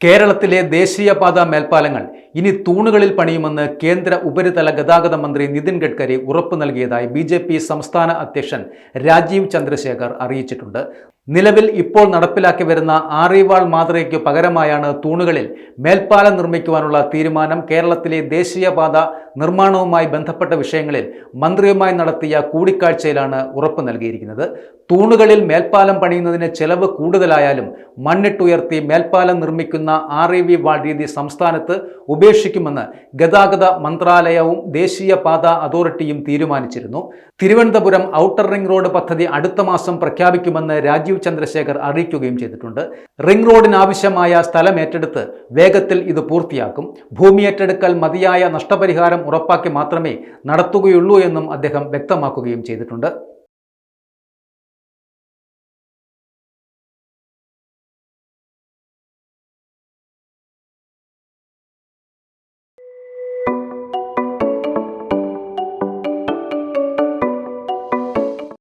കേരളത്തിലെ ദേശീയപാത മേൽപ്പാലങ്ങൾ ഇനി തൂണുകളിൽ പണിയുമെന്ന് കേന്ദ്ര ഉപരിതല ഗതാഗത മന്ത്രി നിതിൻ ഗഡ്കരി ഉറപ്പു നൽകിയതായി ബിജെപി സംസ്ഥാന അധ്യക്ഷൻ രാജീവ് ചന്ദ്രശേഖർ അറിയിച്ചിട്ടുണ്ട്. നിലവിൽ ഇപ്പോൾ നടപ്പിലാക്കി വരുന്ന ആറിവാൾ മാതൃകയ്ക്ക് പകരമായാണ് തൂണുകളിൽ മേൽപ്പാലം നിർമ്മിക്കുവാനുള്ള തീരുമാനം. കേരളത്തിലെ ദേശീയപാത നിർമ്മാണവുമായി ബന്ധപ്പെട്ട വിഷയങ്ങളിൽ മന്ത്രിയുമായി നടത്തിയ കൂടിക്കാഴ്ചയിലാണ് ഉറപ്പ് നൽകിയിരിക്കുന്നത്. തൂണുകളിൽ മേൽപ്പാലം പണിയുന്നതിന് ചെലവ് കൂടുതലായാലും മണ്ണിട്ടുയർത്തി മേൽപ്പാലം നിർമ്മിക്കുന്ന REV വാൾ രീതി സംസ്ഥാനത്ത് ഉപേക്ഷിക്കുമെന്ന് ഗതാഗത മന്ത്രാലയവും ദേശീയപാത അതോറിറ്റിയും തീരുമാനിച്ചിരുന്നു. തിരുവനന്തപുരം ഔട്ടർ റിംഗ് റോഡ് പദ്ധതി അടുത്ത മാസം പ്രഖ്യാപിക്കുമെന്ന് രാജീവ് ചന്ദ്രശേഖർ അറിയിക്കുകയും ചെയ്തിട്ടുണ്ട്. റിംഗ് റോഡിനാവശ്യമായ സ്ഥലം ഏറ്റെടുത്ത് വേഗത്തിൽ ഇത് പൂർത്തിയാക്കും. ഭൂമി ഏറ്റെടുക്കൽ മതിയായ നഷ്ടപരിഹാരം ഉറപ്പാക്കി മാത്രമേ നടത്തുകയുള്ളൂ എന്നും അദ്ദേഹം വ്യക്തമാക്കുകയും ചെയ്തിട്ടുണ്ട്.